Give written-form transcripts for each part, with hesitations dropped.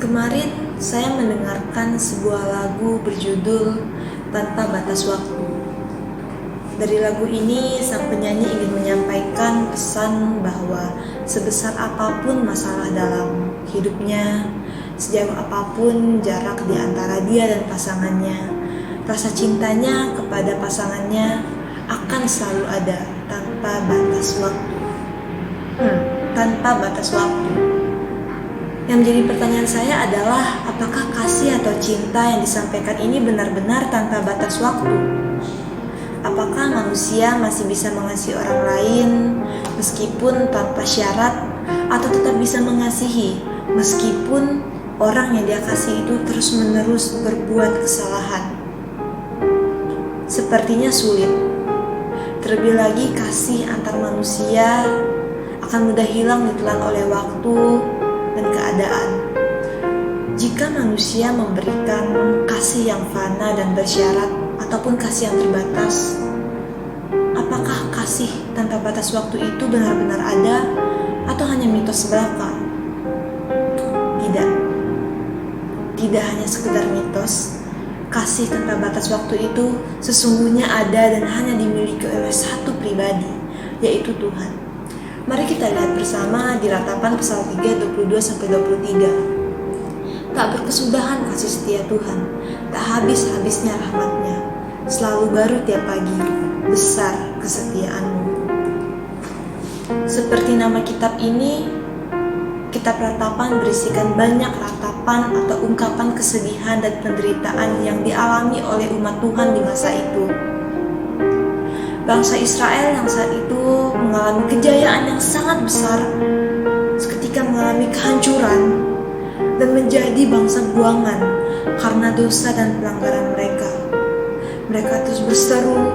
Kemarin saya mendengarkan sebuah lagu berjudul Tanpa Batas Waktu. Dari lagu ini, sang penyanyi ingin menyampaikan pesan bahwa sebesar apapun masalah dalam hidupnya, sejauh apapun jarak di antara dia dan pasangannya, rasa cintanya kepada pasangannya akan selalu ada tanpa batas waktu. Tanpa batas waktu. Yang menjadi pertanyaan saya adalah, apakah kasih atau cinta yang disampaikan ini benar-benar tanpa batas waktu? Apakah manusia masih bisa mengasihi orang lain meskipun tanpa syarat, atau tetap bisa mengasihi meskipun orang yang dia kasih itu terus-menerus berbuat kesalahan? Sepertinya sulit. Terlebih lagi kasih antar manusia akan mudah hilang ditelan oleh waktu dan keadaan. Jika manusia memberikan kasih yang fana dan bersyarat ataupun kasih yang terbatas, apakah kasih tanpa batas waktu itu benar-benar ada atau hanya mitos belaka? Tidak hanya sekedar mitos. Kasih tanpa batas waktu itu sesungguhnya ada dan hanya dimiliki oleh satu pribadi, yaitu Tuhan. Mari kita lihat bersama di Ratapan Pasal 3, 22-23. Tak berkesudahan kasih setia Tuhan, tak habis-habisnya rahmat-Nya, selalu baru tiap pagi, besar kesetiaan-Mu. Seperti nama kitab ini, kitab Ratapan berisikan banyak ratapan atau ungkapan kesedihan dan penderitaan yang dialami oleh umat Tuhan di masa itu. Bangsa Israel yang saat itu mengalami kejayaan yang sangat besar, seketika mengalami kehancuran dan menjadi bangsa buangan karena dosa dan pelanggaran mereka. Mereka terus berseru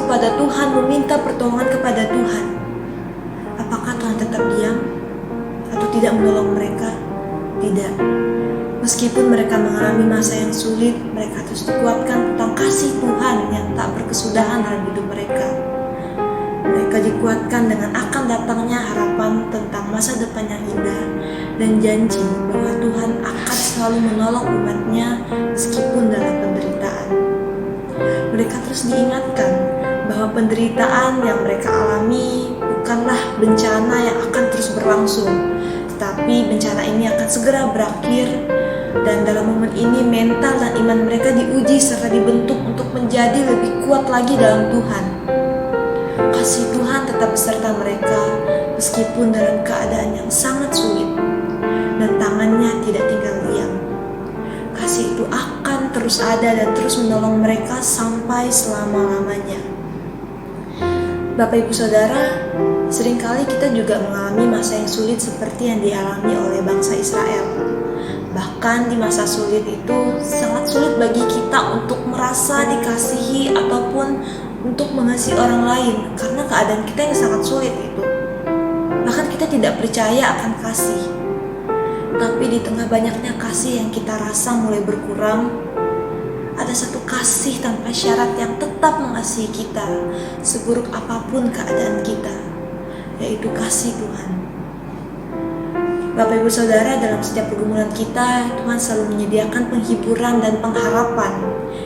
kepada Tuhan, meminta pertolongan kepada Tuhan. Apakah Tuhan tetap diam atau tidak menolong mereka? Tidak. Meskipun mereka mengalami masa yang sulit, mereka terus dikuatkan tentang kasih Tuhan yang tak berkesudahan dalam hidup mereka. Mereka dikuatkan dengan akan datangnya harapan tentang masa depan yang indah dan janji bahwa Tuhan akan selalu menolong umat-Nya meskipun dalam penderitaan. Mereka terus diingatkan bahwa penderitaan yang mereka alami bukanlah bencana yang akan terus berlangsung, tetapi bencana ini akan segera berakhir. Dan dalam momen ini mental dan iman mereka diuji serta dibentuk untuk menjadi lebih kuat lagi dalam Tuhan. Kasih Tuhan tetap beserta mereka meskipun dalam keadaan yang sangat sulit, dan tangannya tidak tinggal diam. Kasih itu akan terus ada dan terus menolong mereka sampai selama-lamanya. Bapak Ibu Saudara, seringkali kita juga mengalami masa yang sulit seperti yang dialami oleh bangsa Israel. Bahkan di masa sulit itu sangat sulit bagi kita untuk merasa dikasihi ataupun untuk mengasihi orang lain karena keadaan kita yang sangat sulit itu. Bahkan kita tidak percaya akan kasih. Tapi di tengah banyaknya kasih yang kita rasa mulai berkurang, ada satu kasih tanpa syarat yang tetap mengasihi kita seburuk apapun keadaan kita, yaitu kasih Tuhan. Bapak Ibu Saudara, dalam setiap pergumulan kita, Tuhan selalu menyediakan penghiburan dan pengharapan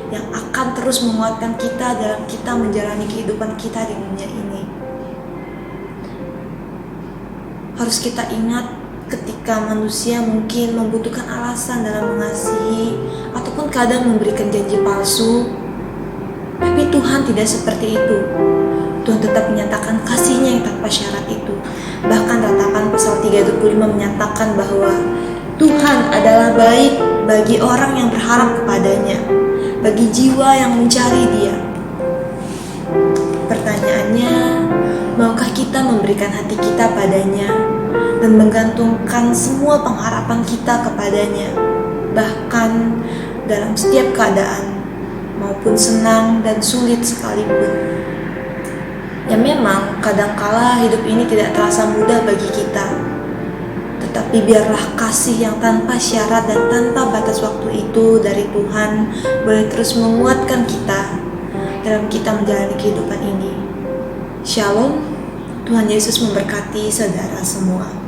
yang akan terus menguatkan kita dalam kita menjalani kehidupan kita di dunia ini. Harus kita ingat ketika manusia mungkin membutuhkan alasan dalam mengasihi ataupun kadang memberikan janji palsu, tapi Tuhan tidak seperti itu. Tuhan tetap menyatakan kasih-Nya yang tanpa syarat itu. Bahkan Ratapan Pasal 3-25 menyatakan bahwa Tuhan adalah baik bagi orang yang berharap kepadanya, bagi jiwa yang mencari Dia. Pertanyaannya, maukah kita memberikan hati kita padanya dan menggantungkan semua pengharapan kita kepadanya, bahkan dalam setiap keadaan, maupun senang dan sulit sekalipun? Ya memang kadangkala hidup ini tidak terasa mudah bagi kita, tetapi biarlah kasih yang tanpa syarat dan tanpa batas waktu itu dari Tuhan boleh terus menguatkan kita dalam kita menjalani kehidupan ini. Shalom, Tuhan Yesus memberkati saudara semua.